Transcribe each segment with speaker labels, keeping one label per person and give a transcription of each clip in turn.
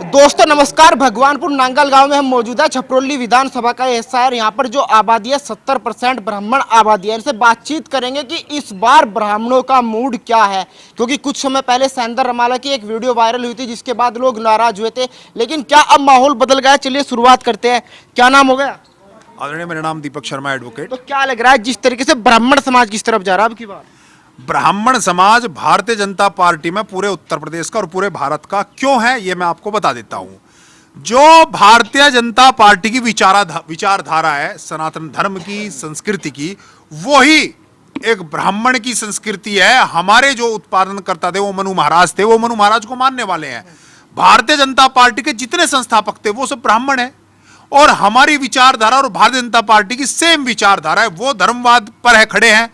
Speaker 1: दोस्तों नमस्कार। भगवानपुर नांगल गांव में हम मौजूद है। छपरोली विधानसभा का हिस्सा है। यहाँ पर जो आबादी है 70% ब्राह्मण आबादी है। इनसे बातचीत करेंगे कि इस बार ब्राह्मणों का मूड क्या है, क्योंकि कुछ समय पहले सैंदर रमाला की एक वीडियो वायरल हुई थी जिसके बाद लोग नाराज हुए थे, लेकिन क्या अब माहौल बदल गया? चलिए शुरुआत करते हैं। क्या नाम हो गया?
Speaker 2: आदरणीय, मेरा नाम दीपक शर्मा एडवोकेट।
Speaker 1: तो क्या लग रहा है जिस तरीके से ब्राह्मण समाज किस तरफ जा रहा है अब की बार?
Speaker 2: ब्राह्मण समाज भारतीय जनता पार्टी में पूरे उत्तर प्रदेश का और पूरे भारत का क्यों है, ये मैं आपको बता देता हूं। जो भारतीय जनता पार्टी की विचारधारा है, सनातन धर्म की, संस्कृति की, वही एक ब्राह्मण की संस्कृति है। हमारे जो उत्पादन करता थे वो मनु महाराज थे, वो मनु महाराज को मानने वाले हैं। भारतीय जनता पार्टी के जितने संस्थापक थे वो सब ब्राह्मण है, और हमारी विचारधारा और भारतीय जनता पार्टी की सेम विचारधारा है। वो धर्मवाद पर है, खड़े हैं,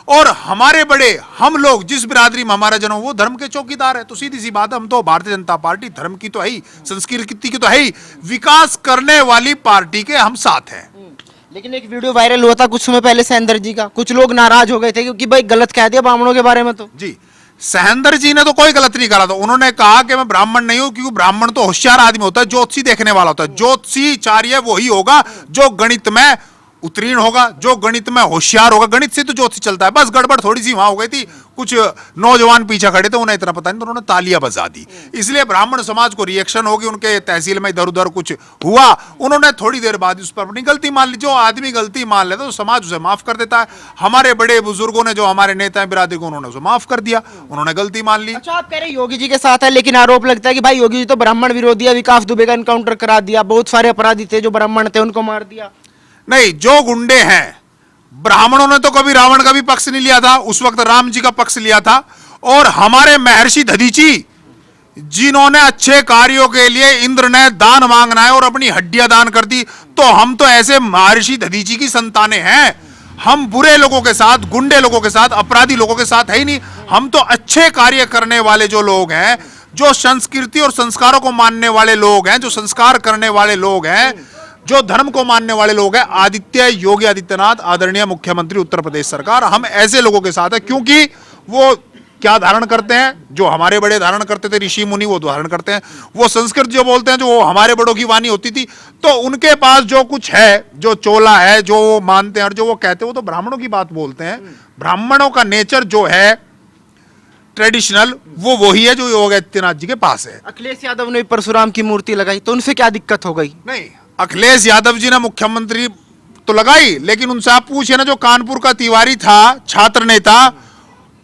Speaker 2: और हमारे बड़े, हम लोग जिस बिरादरी में हमारा जन्म, वो धर्म के चौकीदार है। तो सीधी सी बात है, हम तो भारतीय जनता पार्टी धर्म की तो है ही, संस्कृति की तो है ही, विकास करने वाली पार्टी के हम साथ हैं।
Speaker 1: लेकिन एक वीडियो वायरल हुआ था कुछ समय पहले सैंदर जी का, कुछ लोग नाराज हो गए थे क्योंकि भाई गलत कह दिया ब्राह्मणों के बारे में। तो
Speaker 2: जी, सहेंद्र जी ने तो कोई गलत नहीं करा था। उन्होंने कहा कि मैं ब्राह्मण नहीं हूं, क्योंकि ब्राह्मण तो होशियार आदमी होता है, ज्योतिषी देखने वाला होता है। ज्योतिषी चार्य वही होगा जो गणित में उत्तीर्ण होगा, जो गणित में होशियार होगा। गणित से तो ज्योतिष चलता है। बस गड़बड़ थोड़ी सी वहां हो गई थी, कुछ नौजवान पीछे खड़े थे, उन्हें इतना पता नहीं, तो उन्होंने तालियां बजा दी। इसलिए ब्राह्मण समाज को रिएक्शन होगी, उनके तहसील में इधर उधर कुछ हुआ, उन्होंने थोड़ी देर बाद उस पर अपनी गलती मान ली। जो आदमी गलती मान लेता तो समाज उसे माफ कर देता है। हमारे बड़े बुजुर्गों ने, जो हमारे नेता हैं बिरादरी को, उन्होंने उसे माफ कर दिया, उन्होंने गलती मान ली।
Speaker 1: अच्छा, आप कह रहे योगी जी के साथ है, लेकिन आरोप लगता है कि भाई योगी जी तो ब्राह्मण विरोधी है, विकास दुबे का एनकाउंटर करा दिया, बहुत सारे अपराधी थे जो ब्राह्मण थे उनको मार दिया।
Speaker 2: नहीं, जो गुंडे हैं, ब्राह्मणों ने तो कभी रावण का भी पक्ष नहीं लिया था, उस वक्त राम जी का पक्ष लिया था। और हमारे महर्षि दधीची, जिन्होंने अच्छे कार्यों के लिए इंद्र ने दान मांगना है और अपनी हड्डियां दान कर दी, तो हम तो ऐसे महर्षि दधीची की संतानें हैं। हम बुरे लोगों के साथ, गुंडे लोगों के साथ, अपराधी लोगों के साथ है ही नहीं। हम तो अच्छे कार्य करने वाले जो लोग हैं, जो संस्कृति और संस्कारों को मानने वाले लोग हैं, जो संस्कार करने वाले लोग हैं, जो धर्म को मानने वाले लोग हैं। आदित्य योगी आदित्यनाथ, आदरणीय मुख्यमंत्री उत्तर प्रदेश सरकार, हम ऐसे लोगों के साथ है, क्योंकि वो क्या धारण करते हैं, जो हमारे बड़े धारण करते थे, ऋषि मुनि, वो धारण करते हैं। वो संस्कृत जो बोलते हैं, जो वो हमारे बड़ों की वाणी होती थी, तो उनके पास जो कुछ है, जो चोला है, जो वो मानते हैं और जो वो कहते हैं, वो तो ब्राह्मणों की बात बोलते हैं। ब्राह्मणों का नेचर जो है ट्रेडिशनल, वो वही है जो योगी आदित्यनाथ जी के पास है।
Speaker 1: अखिलेश यादव ने परशुराम की मूर्ति लगाई, तो उनसे क्या दिक्कत हो गई?
Speaker 2: नहीं, अखिलेश यादव जी ने मुख्यमंत्री तो लगाई, लेकिन उनसे आप पूछिए ना, जो कानपुर का तिवारी था, छात्र नेता,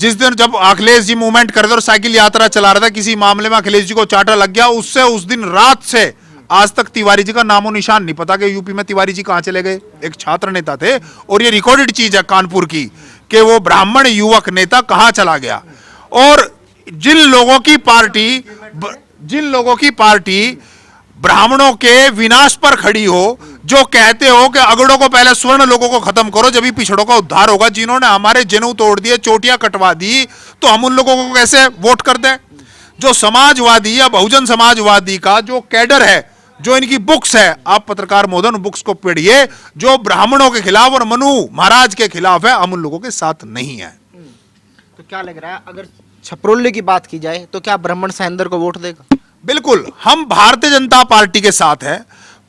Speaker 2: जिस दिन जब अखिलेश जी मूवमेंट कर रहे और साइकिल यात्रा चला रहा था, किसी मामले में अखिलेश जी को चाटा लग गया, उससे उस दिन रात से आज तक तिवारी जी का नामो निशान नहीं पता कि यूपी में तिवारी जी कहां चले गए। एक छात्र नेता थे, और ये रिकॉर्डेड चीज है कानपुर की, कि वो ब्राह्मण युवक नेता कहां चला गया। और जिन लोगों की पार्टी ब्राह्मणों के विनाश पर खड़ी हो, जो कहते हो कि अगड़ों को पहले स्वर्ण लोगों को खत्म करो, जब भी पिछड़ों का उद्धार होगा, जिन्होंने हमारे जनेऊ तोड़ दिए, चोटियां कटवा दी, तो हम उन लोगों को कैसे वोट कर दें? जो समाजवादी या बहुजन समाजवादी का जो कैडर है, जो इनकी बुक्स है, आप पत्रकार महोदय बुक्स को पढ़िए, जो ब्राह्मणों के खिलाफ और मनु महाराज के खिलाफ है, हम उन लोगों के साथ नहीं है।
Speaker 1: तो क्या लग रहा है, अगर छपरोली की बात की जाए तो क्या ब्राह्मण सैंदर को वोट देगा?
Speaker 2: बिल्कुल, हम भारतीय जनता पार्टी के साथ हैं।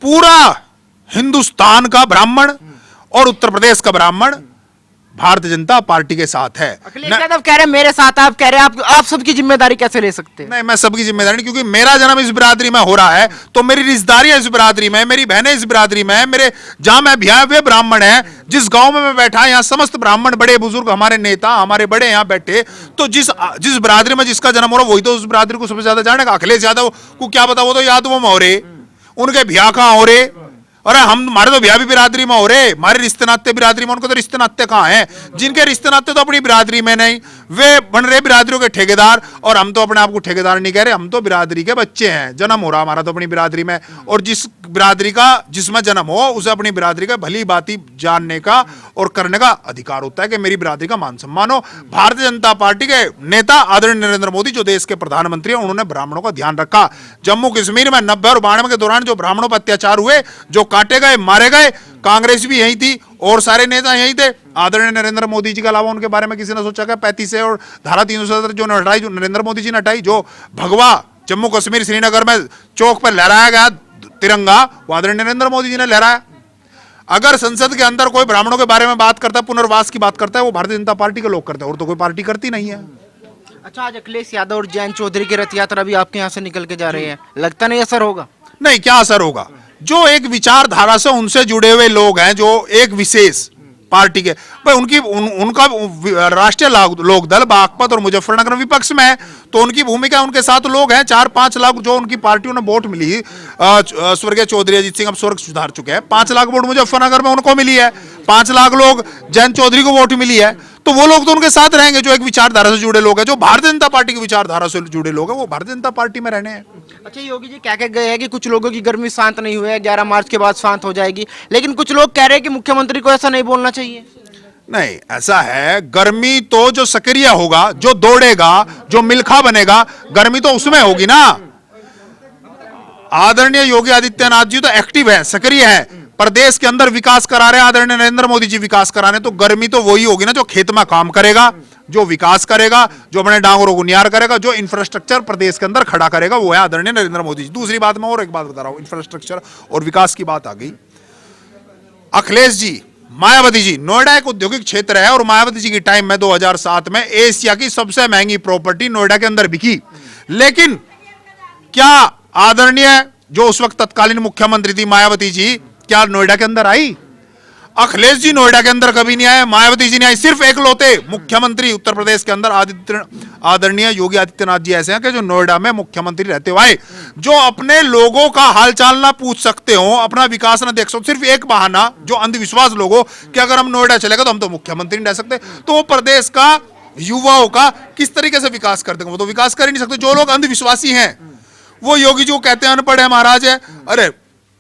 Speaker 2: पूरा हिंदुस्तान का ब्राह्मण और उत्तर प्रदेश का ब्राह्मण भारतीय जनता पार्टी के साथ है।
Speaker 1: अखिलेश यादव कह रहे हैं मेरे साथ, आप कह रहे हैं आप सबकी जिम्मेदारी कैसे ले सकते हैं?
Speaker 2: नहीं, मैं सबकी जिम्मेदारी नहीं, क्योंकि मेरा जन्म इस बिरादरी में हो रहा है, तो मेरी रिश्तेदारियां इस बिरादरी में, मेरी बहनें इस बिरादरी में है, मेरे जहां मैं बिहार वे ब्राह्मण है, जिस गांव में मैं बैठा, यहाँ समस्त ब्राह्मण, बड़े बुजुर्ग, हमारे नेता, हमारे बड़े यहाँ बैठे, तो जिस बिरादरी में जिसका जन्म हो रहा, वही तो उस बिरादरी को सबसे ज्यादा जानेगा। अखिलेश यादव को क्या पता, वो तो यादवों में हो रहे, उनके ब्याह कहां हो रहे। अरे हमारे तो ब्याह भी बिरादरी में हो रहे, हमारे रिश्ते नाते बिरादरी में, उनको तो रिश्ते नाते कहां हैं? जिनके रिश्ते नाते तो अपनी बिरादरी में नहीं, वे बन रहे बिरादरियों के ठेकेदार। और हम तो अपने आप को ठेकेदार नहीं कह रहे, हम तो बिरादरी के बच्चे हैं। जन्म हो रहा हमारा तो अपनी बिरादरी में, और जिस बिरादरी का, जिसमें जन्म हो, उसे अपनी बिरादरी का भली बाती जानने का और करने का अधिकार होता है कि मेरी बिरादरी का मान सम्मान हो। भारतीय जनता पार्टी के नेता आदरणीय नरेंद्र मोदी, जो देश के प्रधानमंत्री हैं, उन्होंने ब्राह्मणों का ध्यान रखा। जम्मू कश्मीर में 90 और 92 के दौरान जो ब्राह्मणों पर अत्याचार हुए, जो काटे गए, मारे गए, कांग्रेस भी यही थी और सारे नेता यही थे। आदरणीय नरेंद्र मोदी जी के अलावा उनके बारे में किसी ने सोचा क्या? 35 और धारा 370 जो हटाई, जो नरेंद्र मोदी जी ने हटाई, जो भगवा जम्मू कश्मीर श्रीनगर में चौक पर लहराया गया तिरंगा, वो आदरणीय नरेंद्र मोदी जी ने लहराया। अगर संसद के अंदर कोई ब्राह्मणों के बारे में बात करता है, पुनर्वास की बात करता है, वो भारतीय जनता पार्टी के लोग करते हैं, और तो कोई पार्टी करती नहीं है।
Speaker 1: अच्छा, आज अखिलेश यादव और जयंत चौधरी की रथ यात्रा भी आपके यहाँ से निकल के जा रही है, लगता नहीं असर होगा?
Speaker 2: नहीं, क्या असर होगा? जो एक विचारधारा से उनसे जुड़े हुए लोग हैं, जो एक विशेष पार्टी के भाई, उनका राष्ट्रीय लोक दल बागपत और मुजफ्फरनगर विपक्ष में है, तो उनकी भूमिका, उनके साथ लोग हैं 4-5 लाख जो उनकी पार्टियों ने वोट मिली। स्वर्गीय चौधरी अजीत सिंह अब स्वर्ग सुधार चुके हैं, 5 लाख वोट मुजफ्फरनगर में उनको मिली है, 5 लाख लोग जयंत चौधरी को वोट मिली है, तो वो लोग तो उनके साथ रहेंगे जो एक विचारधारा से जुड़े लोग हैं। जो भारतीय जनता पार्टी की विचारधारा से जुड़े लोग हैं वो भारतीय जनता पार्टी में रहने हैं।
Speaker 1: अच्छा, योगी जी कह के गए हैं कि कुछ लोगों की गर्मी शांत नहीं हुई है, 11 मार्च के बाद शांत हो जाएगी, लेकिन कुछ लोग कह रहे हैं कि मुख्यमंत्री को ऐसा नहीं बोलना चाहिए।
Speaker 2: नहीं, ऐसा है, गर्मी तो जो सक्रिय होगा, जो दौड़ेगा, जो मिल्खा बनेगा, गर्मी तो उसमें होगी ना। आदरणीय योगी आदित्यनाथ जी तो एक्टिव है, सक्रिय है, प्रदेश के अंदर विकास करा रहे हैं। आदरणीय नरेंद्र मोदी जी विकास करा रहे हैं, तो गर्मी तो वही होगी ना जो खेत में काम करेगा, जो विकास करेगा, जो अपने डांगरों को नियार करेगा, जो इंफ्रास्ट्रक्चर प्रदेश के अंदर खड़ा करेगा, वो है आदरणीय नरेंद्र मोदी जी। दूसरी बात, मैं और एक बात बता रहा हूं, इंफ्रास्ट्रक्चर और विकास की बात आ गई। अखिलेश जी, मायावती जी, नोएडा एक औद्योगिक क्षेत्र है, और मायावती जी की टाइम में 2007 में एशिया की सबसे महंगी प्रॉपर्टी नोएडा के अंदर बिकी। लेकिन क्या आदरणीय जो उस वक्त तत्कालीन मुख्यमंत्री थी मायावती जी, क्या नोएडा के अंदर आई? अखिलेश जी नोएडा के अंदर कभी नहीं आए, मायावती जी नहीं आई। सिर्फ एकलौते मुख्यमंत्री उत्तर प्रदेश के अंदर आदरणीय योगी आदित्यनाथ जी ऐसे हैं कि जो नोएडा में मुख्यमंत्री रहते हुए आए, जो अपने लोगों का हालचाल ना पूछ सकते हो, अपना विकास ना देख सकते। सिर्फ एक बहाना, जो अंधविश्वास लोगों कि अगर हम नोएडा चलेगा तो हम तो मुख्यमंत्री नहीं रह सकते, तो वो प्रदेश का युवाओं का किस तरीके से विकास कर देंगे? वो तो विकास कर ही नहीं सकते। जो लोग अंधविश्वासी हैं, वो योगी जी को कहते हैं अनपढ़ है, महाराज है, अरे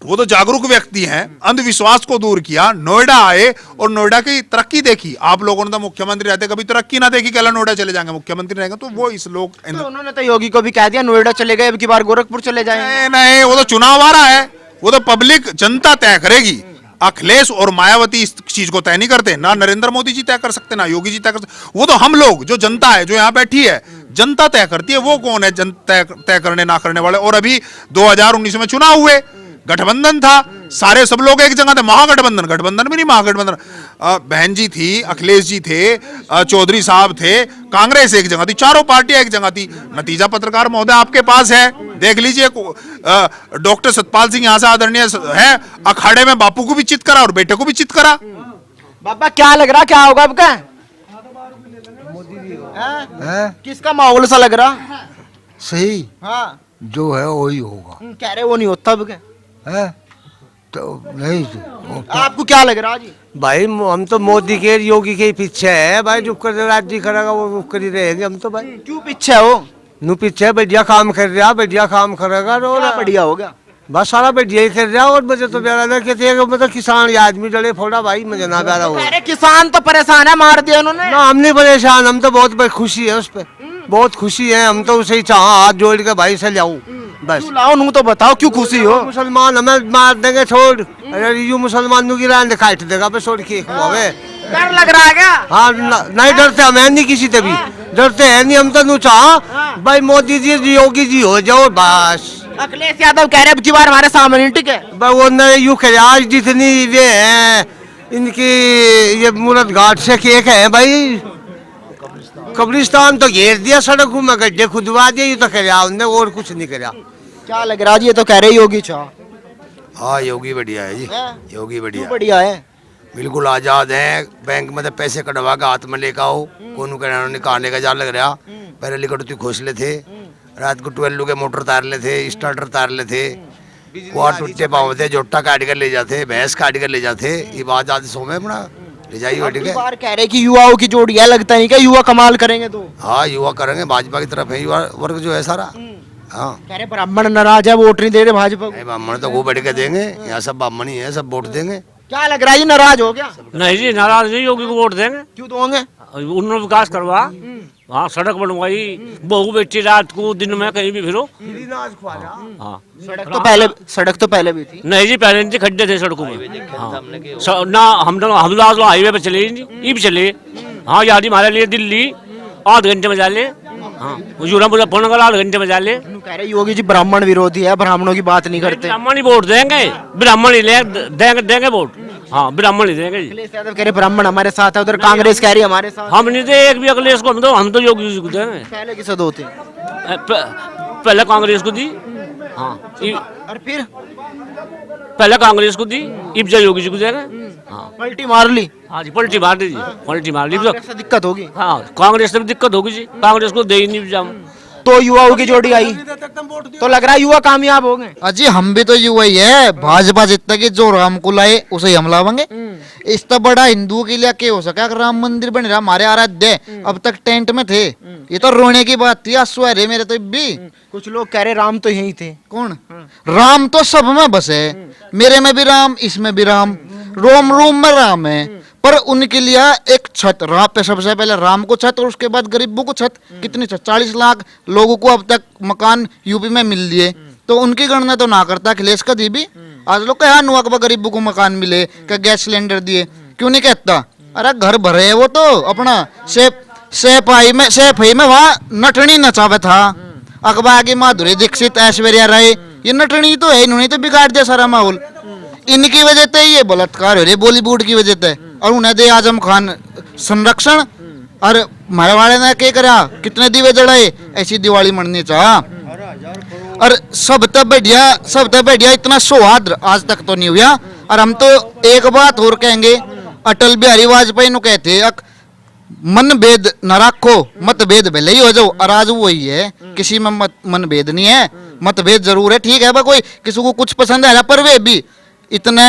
Speaker 2: वो तो जागरूक व्यक्ति हैं, अंधविश्वास को दूर किया, नोएडा आए और नोएडा की तरक्की देखी। आप लोगों ने तो मुख्यमंत्री रहते कभी तरक्की ना देखी, कहला नोएडा चले जाएंगे मुख्यमंत्री रहेंगे, तो वो इस लोग
Speaker 1: तो उन्होंने तो योगी को भी कह दिया नोएडा चले गए, अब की बार गोरखपुर चले जाएंगे।
Speaker 2: नहीं, वो तो चुनाव आ रहा है, वो तो पब्लिक जनता तय करेगी। अखिलेश और मायावती इस चीज को तय नहीं करते, ना नरेंद्र मोदी जी तय कर सकते, ना योगी जी तय कर सकते। वो तो हम लोग, जो जनता है, जो यहाँ बैठी है, जनता तय करती है। वो कौन है तय करने ना करने वाले? और अभी 2019 में चुनाव हुए, गठबंधन था, सारे सब लोग एक जगह थे, महागठबंधन, गठबंधन भी नहीं, महागठबंधन। बहन जी थी, अखिलेश जी थे, चौधरी साहब थे, कांग्रेस एक जगह थी, चारों पार्टियां एक जगह थी। नतीजा पत्रकार महोदय आपके पास है, देख लीजिए। डॉक्टर सतपाल सिंह यहाँ से आदरणीय है, अखाड़े में बापू को भी चित करा और बेटे को भी चित करा।
Speaker 1: बाबा क्या लग रहा, क्या होगा आपका? किसका माहौल सा लग रहा?
Speaker 3: सही
Speaker 1: हाँ,
Speaker 3: जो है वही होगा।
Speaker 1: कह रहे वो नहीं होता अब क्या
Speaker 3: है तो नहीं होता।
Speaker 1: आपको क्या लग रहा जी?
Speaker 3: भाई हम तो मोदी के योगी के ही पीछे है भाई, जो कर राज्य करेगा वो कर ही रहेंगे हम तो भाई।
Speaker 1: क्यों पीछे हो?
Speaker 3: नु पीछे बढ़िया काम कर रहा, बढ़िया काम करेगा तो
Speaker 1: क्या बढ़िया होगा?
Speaker 3: बस सारा बढ़िया ही कर रहा। और मुझे तो प्यारा ना कहते हैं मतलब किसान आदमी डले फोड़ा भाई, मुझे ना प्यारा हो।
Speaker 1: अरे किसान तो परेशान है, मार दिया उन्होंने।
Speaker 3: ना हम नहीं परेशान, हम तो बहुत खुशी है उस पर, बहुत खुशी है। हम तो उसे ही चाह हाथ जोड़ के भाई से लाऊं बस।
Speaker 1: क्यों लाओ, नू तो बताओ क्यों खुशी हो?
Speaker 3: मुसलमान हमें मार देंगे छोड़, अरे यू मुसलमान की रान काट देगा पे छोड़ के हुए।
Speaker 1: डर लग रहा है क्या?
Speaker 3: हाँ नहीं डरते हम, है नहीं किसी से भी डरते हैं नहीं हम तो। नू चाह भाई मोदी जी योगी जी हो जाओ बस।
Speaker 1: अखिलेश यादव कह रहे अब की बार हमारे सामने नहीं टिके।
Speaker 3: भाई वो न यू कह आज जितनी वे हैं इनकी ये मूर्त घाट से केक है भाई, कब्रिस्तान तो घेर दिया, सड़कों में गड्ढे खुदवा दिए, ये तो करा उनने और कुछ नहीं करा।
Speaker 1: क्या लग रहा जी? ये तो कह रहे योगी चाह।
Speaker 4: हाँ योगी बढ़िया है जी,
Speaker 1: हैं?
Speaker 4: योगी बढ़िया
Speaker 1: बढ़िया है,
Speaker 4: बिल्कुल आजाद है। बैंक में तो पैसे कटवा के हाथ में लेकर आओ, कौन कहना निकालने का जा लग रहा। पहले लिखट तू खोसले थे, रात को 12 के मोटर तार ले थे, स्टार्टर तार ले थे, कुआ टूटे पाँव थे, जोटा काट कर ले जाते, भैंस काट कर ले जाते। ये बात आज सो में अपना ले जाइए
Speaker 1: अब की बार कह रहे कि युवाओं की जोड़ी है, लगता नहीं क्या युवा कमाल करेंगे? तो
Speaker 4: हाँ युवा करेंगे, भाजपा की तरफ है युवा वर्ग जो है सारा। हाँ
Speaker 1: कह रहे ब्राह्मण नाराज है, वोट नहीं दे रहे भाजपा को।
Speaker 4: ब्राह्मण तो वो बढ़ के देंगे, यहाँ सब ब्राह्मण ही है, सब वोट देंगे।
Speaker 1: क्या लग रहा है जी, नाराज हो गया?
Speaker 5: नहीं जी, नाराज नहीं, योगी को वोट देंगे।
Speaker 1: क्यों दोगे?
Speaker 5: उन्होंने विकास करवा, हाँ सड़क बनवाई, बहू बेटी रात को दिन में कहीं भी फिरो। हाँ
Speaker 1: सड़क तो पहले भी थी।
Speaker 5: नहीं जी, पहले नहीं, खड्डे थे सड़कों में। हाँ ना, हम हाईवे पे चले, ये भी चले। हाँ यार हमारे लिए दिल्ली 8 घंटे में जा ले। हाँ हुजूर बोला फोन करा आधे घंटे में जा ले।
Speaker 1: कह रहे योगी जी ब्राह्मण विरोधी है, ब्राह्मणों की बात नहीं करते।
Speaker 5: ब्राह्मण ही वोट देंगे, ब्राह्मण ही देंगे वोट। हाँ ब्राह्मण ही देंगे जी।
Speaker 1: अखिलेश यादव कह रहे ब्राह्मण हमारे साथ है, उधर कांग्रेस कह रही है हमारे साथ।
Speaker 5: हम नहीं दे एक भी अखिलेश को, हम तो योगी जी को देंगे।
Speaker 1: पहले किसे दो थे?
Speaker 5: पहले कांग्रेस को दी, हाँ
Speaker 1: और फिर
Speaker 5: पहले कांग्रेस को दी, इब्जा योगी जी को देंगे। हाँ
Speaker 1: पलटी मार ली,
Speaker 5: हाँ जी पलटी मार दी जी, पलटी मार ली।
Speaker 1: कांग्रेस से दिक्कत होगी।
Speaker 5: हाँ कांग्रेस से भी दिक्कत होगी जी, कांग्रेस को दे ही नहीं इब्जा।
Speaker 1: तो युवाओं की जोड़ी आई तो लग रहा है युवा कामयाब हो गए।
Speaker 6: अजी हम भी तो युवा ही है, भाजपा जितना की जो राम को लाए उसे ही हम लावेंगे। इस तो बड़ा हिंदुओं के लिए क्या हो सका, अगर राम मंदिर बन रहा हमारे आराध्य, अब तक टेंट में थे, ये तो रोने की बात थी। आंसू आ रहे मेरे तो भी।
Speaker 1: कुछ लोग कह रहे राम तो यही थे।
Speaker 6: कौन? राम तो सब में बसे, मेरे में भी राम, इसमें भी राम, रोम रोम में राम है। पर उनके लिए एक छत, राम पे सबसे पहले राम को छत और उसके बाद गरीबों को छत। कितनी छत? 40 लाख लोगों को अब तक मकान यूपी में मिल लिए, तो उनकी गणना तो ना करता अखिलेश कभी भी। आज लोग कहा नुआ के गरीबों को मकान मिले, क्या गैस सिलेंडर दिए, क्यों नहीं कहता? अरे घर भरे है वो तो अपना सेफाई में वहाँ नटनी नचावे था। अखबार की माधुरी दीक्षित, ऐश्वर्या राय, ये नटनी तो है, इन्होंने तो बिगाड़ दिया सारा माहौल। इनकी वजह से ये बलात्कार हो रहे बॉलीवुड की वजह से, और उन्हें दे आजम खान संरक्षण। और हमारे वाले ने क्या करा, कितने दीवे जलाए, ऐसी दिवाली मननी चाह। और सब तब बढ़िया इतना सौहार्द आज तक तो नहीं हुआ। और हम तो एक बात और कहेंगे, अटल बिहारी वाजपेयी नु कहते मन भेद न रखो, मतभेद भले ही हो जाओ। और आज वही है, किसी में मनभेद नहीं है, मतभेद जरूर है। ठीक है कोई किसी को कुछ पसंद है, पर वे भी इतने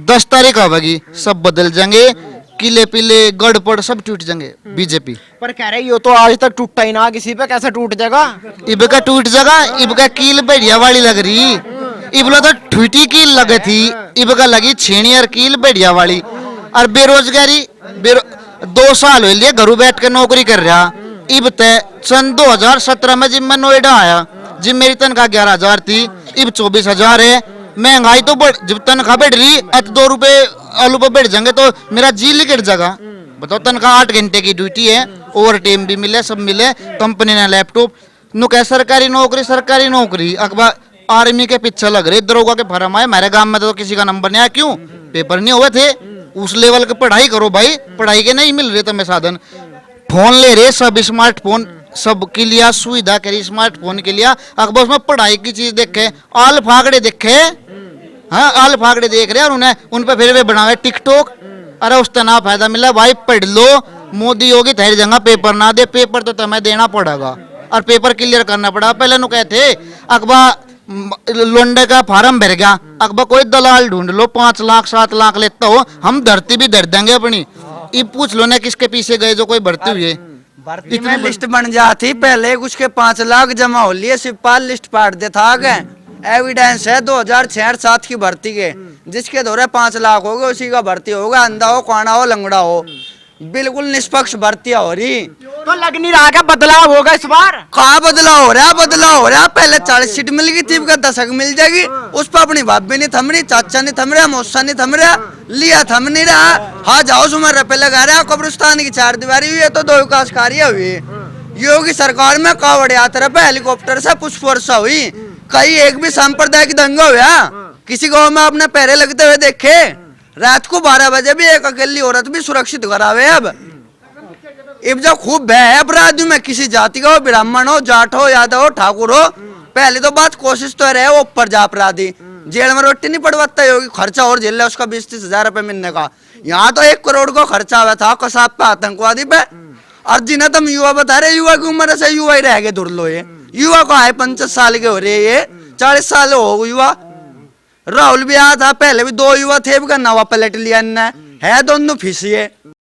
Speaker 6: 10 तारीख आवेगी सब बदल जाएंगे, किले पीले गड़पड़ सब टूट जाएंगे बीजेपी।
Speaker 1: पर कह रहे ये तो आज तक टूटा ही ना, किसी पे कैसे टूट जाएगा?
Speaker 6: इब का टूट जाएगा, इब का कील बढ़िया वाली लग रही, इबला तो ठुटी कील लगे थी, इब का लगी छेनी और कील बढ़िया वाली। और बेरोजगारी 2 साल हो लिए घरों बैठ के नौकरी कर रहा। इब तय सन 2017 में जिब मैं नोएडा आया, जिब मेरी तनख्वाह 11,000 थी, इब 24,000 है। महंगाई तो जब तनख्वाह बढ़ रही, 2 रुपए आलू पे बढ़ जाएंगे तो मेरा जी लिकट जाएगा। बताओ, तनख्वाह 8 घंटे की ड्यूटी है, ओवर टाइम भी मिले, सब मिले, कंपनी ने लैपटॉप नु कह सरकारी नौकरी। अखबार आर्मी के पीछे लग रहे, दरोगा के फर्म आए। मेरे गांव में तो किसी का नंबर नहीं आया, क्यों? पेपर नहीं हुए थे। उस लेवल की पढ़ाई करो भाई, पढ़ाई के नहीं मिल रहे तुम्हें साधन। फोन ले रहे सब, स्मार्टफोन सबके लिए सुविधा करी, स्मार्टफोन के लिए। अखबार उसमें पढ़ाई की चीज देखे, आल फागड़े देखे, हाँ आल फागड़े देख रहे, और उन्हें उन पे फिर वे बनावे टिकटॉक। अरे उससे ना फायदा मिला भाई, पढ़ लो। मोदी योगी ठहर जाएगा, पेपर ना दे, पेपर तो तुम्हें देना पड़ेगा और पेपर क्लियर करना पड़ा। पहले नु कहते अखबार लोंडे का फार्म भर गया, अखबार कोई दलाल ढूंढ लो, 5 लाख 7 लाख लेता हो, हम धरती भी धर देंगे अपनी। ये पूछ लो ना किसके पीछे गए जो कोई भर्ती हुई है।
Speaker 7: भर्ती में लिस्ट बन जाती पहले, उसके 5 लाख जमा हो लिए, सिपाल लिस्ट पाट दे था आगे। एविडेंस है 2006-07 की भर्ती के, जिसके दौरे 5 लाख हो गए, उसी का भर्ती होगा। अंधा हो, काना हो, लंगड़ा हो, बिल्कुल निष्पक्ष भर्तियां हो रही।
Speaker 1: तो लग नहीं रहा क्या बदलाव होगा इस बार?
Speaker 7: कहा बदलाव हो रहा? पहले 40 सीट मिल गई थी, 10 मिल जाएगी। उस पर अपनी भाभी नहीं थम रही, चाचा नहीं थम रहा, मौसा नहीं थम रहा, लिया थम नहीं रहा। हाँ जाओ सुमर रुपए लगा रहा, कब्रिस्तान की 4 दीवारी हुई है तो 2 विकास कार्य हुई। योगी सरकार में कावड़ यात्रा पे हेलीकॉप्टर से पुष्प वर्षा हुई। कहीं एक भी सांप्रदायिक दंगा हुआ किसी गांव में आपने पैरे लगते हुए देखे? रात को 12 बजे भी एक अकेली औरत भी सुरक्षित घर आवे। अब जब खूब भय है अपराधियों में, किसी जाति का हो, ब्राह्मण हो, जाट हो, यादव हो, ठाकुर हो, पहले तो बात कोशिश तो रहे वो ऊपर जा अपराधी। जेल में रोटी नहीं पड़वाता होगी, खर्चा और झेल है उसका 20-30 हजार रुपए मिलने का। यहाँ तो 1 करोड़ का खर्चा हुआ था कसाब पे, आतंकवादी पे। और जिन्हें तुम युवा बता रहे, युवा की उम्र से युवा ही रह गए धुरलो। ये युवा को है 50 साल के हो रहे, ये 40 साल हो युवा। राहुल भी आया था, पहले भी 2 युवा थे, नवा पलट लिया है, दोनों फीसिए।